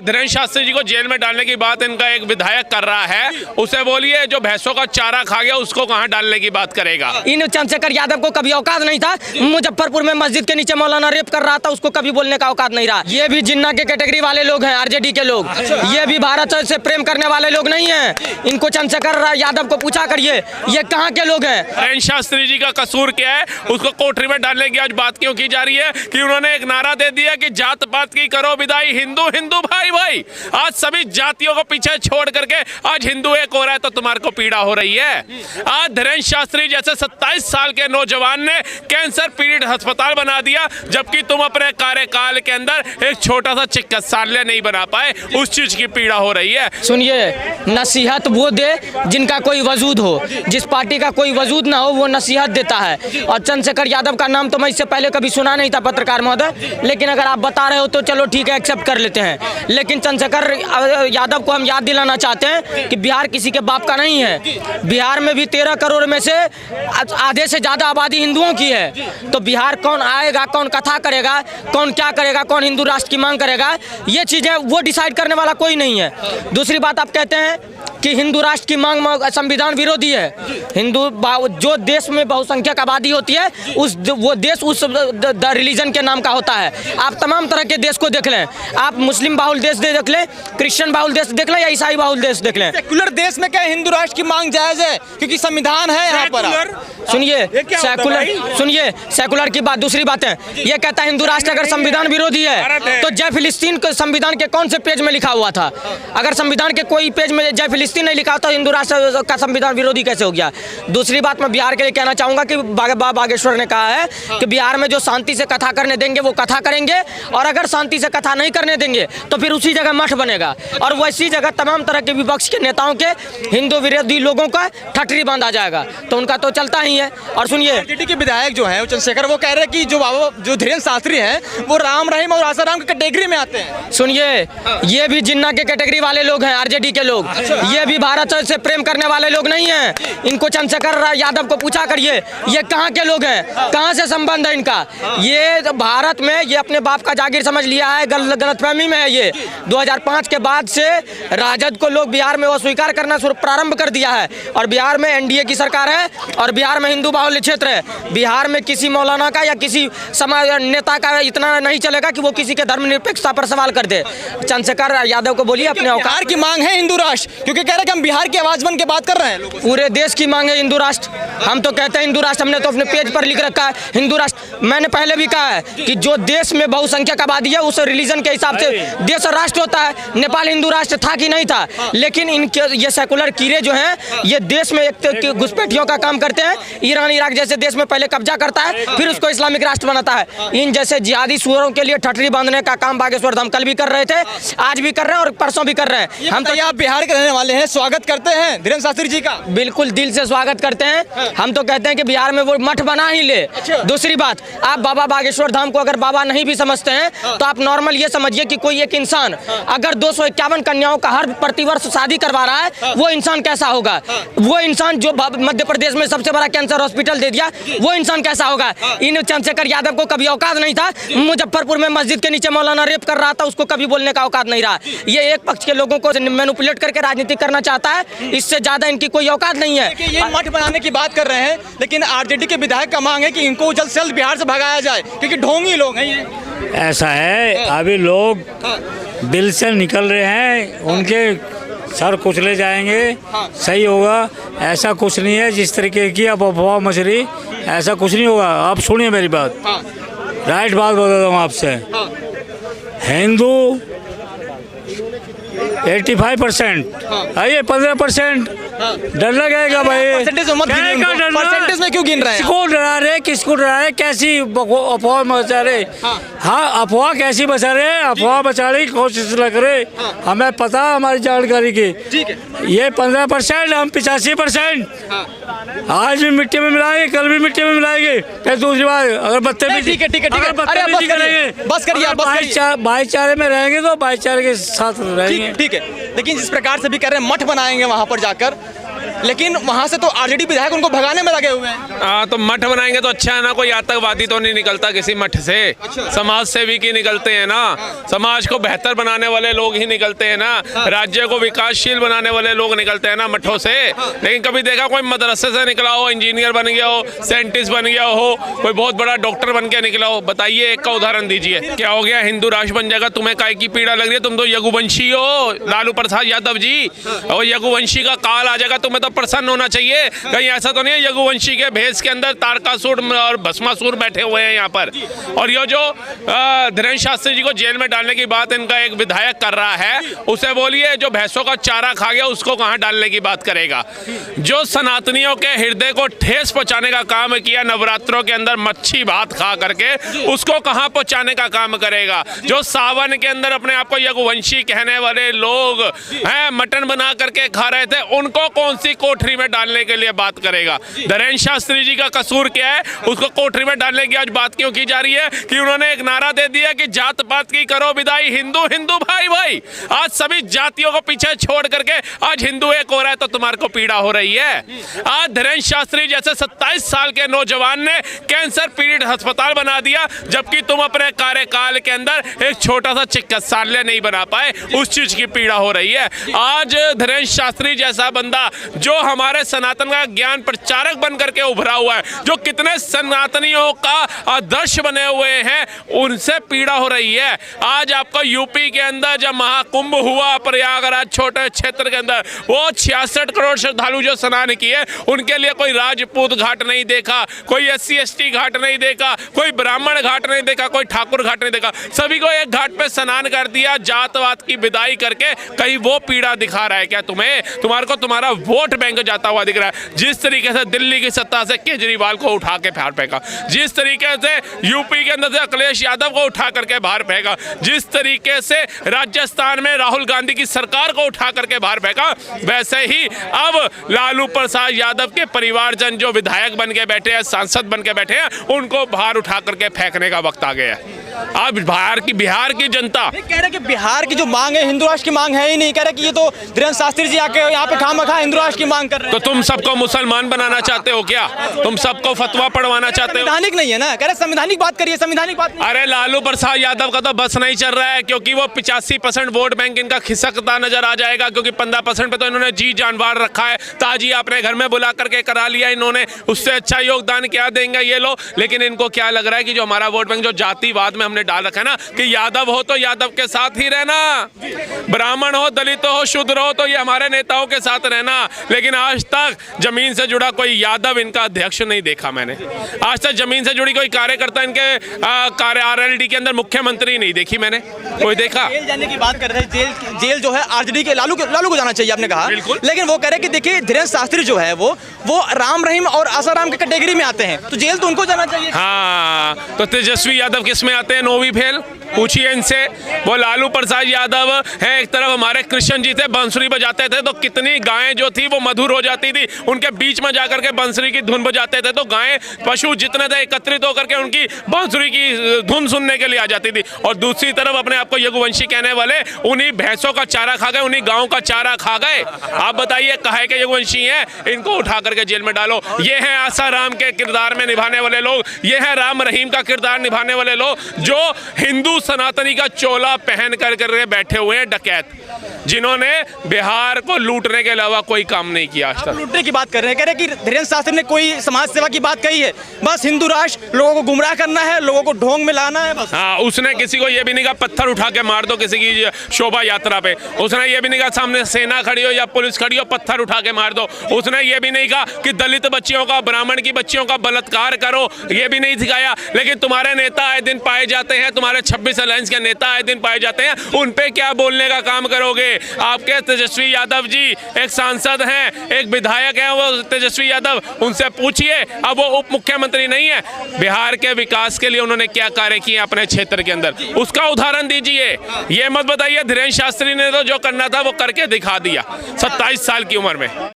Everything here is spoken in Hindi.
धीरेन्द्र शास्त्री जी को जेल में डालने की बात इनका एक विधायक कर रहा है, उसे बोलिए जो भैंसों का चारा खा गया उसको कहाँ डालने की बात करेगा। इन चंद्रशेखर यादव को कभी औकात नहीं था, मुजफ्फरपुर में मस्जिद के नीचे मौलाना रेप कर रहा था, उसको कभी बोलने का औकात नहीं रहा। ये भी जिन्ना के कैटेगरी वाले लोग हैं, आरजेडी के लोग, ये भी भारत से प्रेम करने वाले लोग नहीं है। इनको चंद्रशेखर यादव को पूछा करिए ये कहाँ के लोग हैं। धीरेन्द्र शास्त्री जी का कसूर क्या है, उसको कोठरी में डालने की आज बात क्यों की जा रही है कि उन्होंने एक नारा दे दिया कि जात पात की करो विदाई, हिंदू हिंदू भाई भाई। आज सभी जातियों को पीछे छोड़ करके आज हिंदू एक हो रहा है तो तुम्हारे को पीड़ा हो रही है। आज धीरेन्द्र शास्त्री जैसे 27 साल के नौजवान ने कैंसर पीड़ित अस्पताल बना दिया, जबकि तुम अपने कार्यकाल के अंदर एक छोटा सा चिकित्सालय नहीं बना पाए, उस चीज की पीड़ा हो रही है। सुनिए, नसीहत वो दे जिनका कोई वजूद हो, जिस पार्टी का कोई वजूद ना हो वो नसीहत देता है। और चंद्रशेखर यादव का नाम तो मैं इससे पहले कभी सुना नहीं था पत्रकार महोदय, लेकिन अगर आप बता रहे हो तो चलो ठीक है, एक्सेप्ट कर लेते हैं। लेकिन चंद्रशेखर यादव को हम याद दिलाना चाहते हैं कि बिहार किसी के बाप का नहीं है। बिहार में भी 13 करोड़ में से आधे से ज्यादा आबादी हिंदुओं की है। तो बिहार कौन आएगा, कौन कथा करेगा, कौन क्या करेगा, कौन हिंदू राष्ट्र की मांग करेगा, ये चीजें वो डिसाइड करने वाला कोई नहीं है। दूसरी बात, आप कहते हैं कि हिंदू राष्ट्र की मांग संविधान विरोधी है। हिंदू जो देश में बहुसंख्यक आबादी होती है वो देश उस द रिलीजन के नाम का होता है। आप तमाम तरह के देश को देख लें, आप मुस्लिम बाहुल देश देख लें, क्रिश्चियन बाहुल देश देख लें या ईसाई बाहुल देश देख लें। सेकुलर देश में क्या हिंदू राष्ट्र की मांग जायज है? क्योंकि संविधान है यहाँ पर। सुनिए सेकुलर की बात, दूसरी बात है ये कहता है हिंदू राष्ट्र अगर संविधान विरोधी है तो जय फिलिस्तीन को संविधान के कौन से पेज में लिखा हुआ था? अगर संविधान के कोई पेज में जय फिलिस्तीन नहीं लिखा तो हिंदू राष्ट्र का संविधान विरोधी कैसे हो गया? दूसरी बात, मैं बिहार के लिए कहना चाहूंगा कि बाबा बागेश्वर ने कहा है कि बिहार में जो शांति से कथा करने देंगे वो कथा करेंगे, और अगर शांति से कथा नहीं करने देंगे तो फिर उसी जगह मठ बनेगा, और वैसी जगह तमाम तरह के विपक्ष के नेताओं के हिंदू विरोधी लोगों का ठटरी बांधा जाएगा, तो उनका तो चलता ही है। और सुनिए, आरजेडी के विधायक जो है चंद्रशेखर, वो कह रहे हैं कि जो धीरेन्द्र शास्त्री हैं वो राम रहीम और आसाराम की कैटेगरी में आते हैं। सुनिए, ये भी जिन्ना के कैटेगरी वाले लोग हैं, आरजेडी के लोग, ये भी भारत से प्रेम करने वाले लोग नहीं हैं। इनको चंद्रशेखर यादव को पूछा करिए ये कहाँ के लोग हैं, कहाँ से संबंध है इनका। ये भारत में ये अपने बाप का जागीर समझ लिया है, गलतफहमी में है ये। 2005 के बाद से राजद को लोग बिहार में वो स्वीकार करना प्रारंभ कर दिया है, और बिहार में एनडीए की सरकार है, और बिहार में हिंदू बाहुल्य क्षेत्र है। बिहार में किसी मौलाना का या किसी समाज नेता का इतना नहीं चलेगा कि वो किसी के धर्मनिरपेक्षता पर सवाल कर दे। चंद्रशेखर यादव को बोलिए अपने औकात की मांग है हिंदू राष्ट्र, क्योंकि कह रहे कि हम बिहार की आवाज बन के बात कर रहे हैं। पूरे देश की मांग है हिंदू राष्ट्र। हम तो कहते हैं हिंदू राष्ट्र, हमने तो अपने पेज पर लिख रखा है हिंदू राष्ट्र। मैंने पहले भी कहा है कि जो देश में बहुसंख्यक आबादी है उस रिलीजन के हिसाब से देश और राष्ट्र होता है। नेपाल हिंदू राष्ट्र था कि नहीं था, लेकिन इनके ये सेकुलर कीड़े जो हैं ये देश में एक घुसपैठियों का काम करते हैं। ईरान इराक जैसे देश में पहले कब्जा करता है, फिर उसको इस्लामिक राष्ट्र बनाता है। इन जैसे जिहादी सुअरों के लिए ठटरी बांधने का काम बागेश्वर धाम कल भी कर रहे थे, आज भी कर रहे हैं और परसों भी कर रहे हैं। हम तो यहाँ बिहार के रहने वाले हैं, स्वागत करते हैं धीरेन्द्र शास्त्री जी का, बिल्कुल दिल से स्वागत करते हैं। हम तो कहते हैं कि बिहार में वो मठ बना ही ले। दूसरी बात, आप बाबा बागेश्वर धाम को अगर बाबा नहीं भी समझते हैं तो आप नॉर्मल ये समझिए कि कोई एक इंसान अगर 251 कन्याओं का हर प्रतिवर्ष शादी करवा रहा है, वो इंसान कैसा होगा? वो इंसान जो मध्य प्रदेश में सबसे बड़ा कैंसर हॉस्पिटल दे दिया, वो इंसान कैसा होगा? इन चंद्रशेखर यादव को कभी औकात नहीं था, मुजफ्फरपुर में मस्जिद के नीचे मौलाना रेप कर रहा था, उसको कभी बोलने का औकात नहीं रहा। ये एक पक्ष के लोगों को मैनिपुलेट करके राजनीति करना चाहता है, इससे ज्यादा इनकी कोई औकात नहीं है। ये मठ बनाने की बात कर रहे हैं, लेकिन आरजेडी के विधायक का मांग है कि इनको जल्द से जल्द बिहार से भगाया जाए, क्योंकि ढोंगी लोग हैं ये। ऐसा है, अभी लोग दिल से निकल रहे हैं, उनके सर कुचले जाएंगे, सही होगा। ऐसा कुछ नहीं है जिस तरीके की अब अफवाह मच रही, ऐसा कुछ नहीं होगा। आप सुनिए मेरी बात, राइट बात बताता हूँ आपसे। हिंदू 85%, आइए 15%, डर लगेगा भाई। परसेंटेज में क्यों गिन रहे हैं? किसको डरा रहे, किसको डरा रहे, कैसी अफवाह मचा रहे? हाँ, अफवाह कैसी बचा रहे? अफवाह बचाने की कोशिश लग रहे, हमें पता हमारी जानकारी की। ये 15%, हम 85%। आज भी मिट्टी में मिलाएंगे, कल भी मिट्टी में मिलाएंगे, फिर दूसरी बार अगर बत्ते भी ठीक है करेंगे, बस करिए, भाईचारे में रहेंगे तो भाईचारे के साथ रहेंगे। ठीक है, लेकिन जिस प्रकार से भी कह रहे हैं मठ बनाएंगे वहाँ पर जाकर, लेकिन वहाँ से तो आरजेडी विधायक उनको भगाने में लगे हुए हैं। तो मठ बनाएंगे तो अच्छा है ना, कोई आतंकवादी तो नहीं निकलता किसी मठ से। समाज सेवी की निकलते हैं ना, समाज को बेहतर बनाने वाले लोग ही निकलते हैं ना, राज्य को विकासशील बनाने वाले लोग निकलते हैं ना मठों से। लेकिन कभी देखा कोई मदरसे से निकला हो, इंजीनियर बन गया हो, साइंटिस्ट बन गया हो, कोई बहुत बड़ा डॉक्टर बन के निकला हो? बताइए, एक का उदाहरण दीजिए। क्या हो गया, हिंदू राष्ट्र बन जाएगा? तुम्हें काय की पीड़ा लग रही है? तुम तो यदुवंशी हो लालू प्रसाद यादव जी, और यदुवंशी का काल आ जाएगा, तुम्हें तो प्रसन्न होना चाहिए। कहीं ऐसा तो नहीं है यदुवंशी के भेष के अंदर तारकासुर और भस्मासुर बैठे हुए हैं यहाँ पर? और ये जो धीरेन्द्र शास्त्री जी को जेल में डालने की बात इनका एक विधायक कर रहा है, उसे बोलिए जो भैंसों का चारा खा गया उसको कहाँ डालने की बात करेगा? जो सनातनियों के हृदय को ठेस पहुंचाने का काम किया नवरात्रों के अंदर मच्छी भात खा करके, उसको कहाँ पहुंचाने का काम करेगा? जो सावन के अंदर अपने आप को यदुवंशी कहने वाले लोग हैं, मटन बना करके खा रहे थे, उनको कौन सी कोठरी में डालने के लिए बात करेगा? धीरेन्द्र शास्त्री जी का कसूर क्या है? उसको कोठरी में डालने की आज बात क्यों की जा रही है? कि उन्होंने एक नारा दे दिया कि जात पात की करो विदाई, हिंदू हिंदू भाई भाई। आज सभी जातियों को पीछे छोड़ करके आज हिंदू एक हो रहा है, तो तुम्हारे को पीड़ा हो रही है। आज धीरेन्द्र शास्त्री जैसे 27 साल के नौजवान ने कैंसर पीड़ित अस्पताल बना दिया, जबकि तुम अपने कार्यकाल के अंदर एक छोटा सा चिकित्सालय नहीं बना पाए, उस चीज की पीड़ा हो रही है। आज धीरेन्द्र शास्त्री जैसा बंदा जो हमारे सनातन का ज्ञान प्रचारक बन करके उभरा हुआ है, जो कितने सनातनियों का आदर्श बने हुए हैं, उनसे पीड़ा हो रही है। आज आपको यूपी के अंदर जब महाकुंभ हुआ प्रयागराज छोटे क्षेत्र के अंदर, वो 66 करोड़ श्रद्धालु जो स्नान किए, उनके लिए कोई राजपूत घाट नहीं देखा, कोई SC ST घाट नहीं देखा, कोई ब्राह्मण घाट नहीं देखा, कोई ठाकुर घाट नहीं देखा, सभी को एक घाट पे स्नान कर दिया, जातवाद की विदाई करके। कहीं वो पीड़ा दिखा रहा है क्या तुम्हें? तुम्हारे को तुम्हारा वोट बैंक जाता हुआ दिख रहा है। जिस तरीके से दिल्ली की सत्ता से केजरीवाल को उठा के बाहर फेंका, जिस तरीके से यूपी के अंदर से अखिलेश यादव को उठा करके बाहर फेंका, जिस तरीके से राजस्थान में राहुल गांधी की सरकार को उठा करके बाहर फेंका, वैसे ही अब लालू प्रसाद यादव के परिवारजन जो विधायक बन के बैठे हैं, सांसद बन के बैठे हैं, उनको बाहर उठा करके फेंकने का वक्त आ गया है। अब बिहार की जनता कह रहे कि बिहार की जो मांग है हिंदू राष्ट्र की मांग है ही नहीं, कह रहे कि ये तो धीरेन्द्र शास्त्री जी आके यहाँ पे खामखा हिंदू राष्ट्र की मांग कर रहे हैं। तो तुम सबको मुसलमान बनाना चाहते हो क्या? तुम सबको फतवा पढ़वाना चाहते हो? संवैधानिक नहीं है ना, कह रहे संवैधानिक बात करिए, संवैधानिक बात नहीं। अरे लालू प्रसाद यादव का तो बस नहीं चल रहा है, क्योंकि वो 85% वोट बैंक इनका खिसकता नजर आ जाएगा, क्योंकि 15% पे तो इन्होंने जी जानवर रखा है। ताजिया अपने घर में बुला करके करा लिया इन्होंने, उससे अच्छा योगदान क्या देंगे ये लोग? लेकिन इनको क्या लग रहा है कि जो हमारा वोट बैंक जो जातिवाद में हमने डाल रखा है ना, कि यादव हो तो यादव के साथ ही रहना, ब्राह्मण हो, दलित हो, शूद्र हो तो ये हमारे नेताओं के साथ रहना। लेकिन आज तक जमीन से जुड़ा कोई यादव इनका अध्यक्ष नहीं देखा मैंने। आज तक जमीन से जुड़ी कोई कार्यकर्ता इनके RLD के अंदर मुख्यमंत्री नहीं देखी मैंने, कोई देखा? जेल जाने की बात कर रहे हैं, जेल जो है RJD के लालू को जाना चाहिए आपने कहा, लेकिन वो कह रहे कि देखिए धीरेन्द्र शास्त्री जो है वो राम रहीम और आसाराम के कैटेगरी में आते हैं, तो जेल तो उनको जाना चाहिए। हाँ, तो तेजस्वी यादव किस में आते हैं? 9वीं फेल, पूछिए इनसे। वो लालू प्रसाद यादव है, एक तरफ हमारे कृष्ण जी थे, बांसुरी बजाते थे तो कितनी गायें जो थी वो मधुर हो जाती थी, उनके बीच में जाकर के बांसुरी की धुन बजाते थे तो गायें पशु जितने थे एकत्रित होकर के उनकी बांसुरी की धुन सुनने के लिए आ जाती थी। और दूसरी तरफ अपने आपको यदुवंशी कहने वाले उन्हीं भैंसों का चारा खा गए, उन्हीं गाँव का चारा खा गए। आप बताइए काहे के यदुवंशी हैं? इनको उठा करके जेल में डालो। ये है आसाराम के किरदार में निभाने वाले लोग, ये है राम रहीम का किरदार निभाने वाले लोग, जो हिंदू सनातनी का चोला पहन कर बैठे हुए हैं डकैत, जिन्होंने बिहार को लूटने के अलावा कोई काम नहीं किया आज तक। लूटने की बात कर रहे हैं, कह रहे कि धीरेन्द्र शास्त्री ने कोई समाज सेवा की बात कही है? बस हिंदू राष्ट्र, लोगों को गुमराह करना है, लोगों को ढोंग में लाना है बस। हाँ, उसने किसी को ये भी नहीं कहा पत्थर उठा के मार दो किसी की शोभा यात्रा पे, उसने ये भी नहीं कहा सामने सेना खड़ी हो या पुलिस खड़ी हो पत्थर उठा के मार दो, उसने ये भी नहीं कहा कि दलित बच्चियों का, ब्राह्मण की बच्चियों का बलात्कार करो, ये भी नहीं सिखाया। लेकिन तुम्हारे नेता आए दिन पाए जाते हैं, तुम्हारे 26 अलायंस के नेता आए दिन पाए जाते हैं, उन पे क्या बोलने का काम करोगे? आपके तेजस्वी यादव जी एक सांसद हैं, एक विधायक हैं वो तेजस्वी यादव, उनसे पूछिए। अब वो उप मुख्यमंत्री नहीं है, बिहार के विकास के लिए उन्होंने क्या कार्य किए अपने क्षेत्र के अंदर, उसका उदाहरण दीजिए। ये मत बताइए धीरेन्द्र शास्त्री ने तो जो करना था वो करके दिखा दिया 27 साल की उम्र में।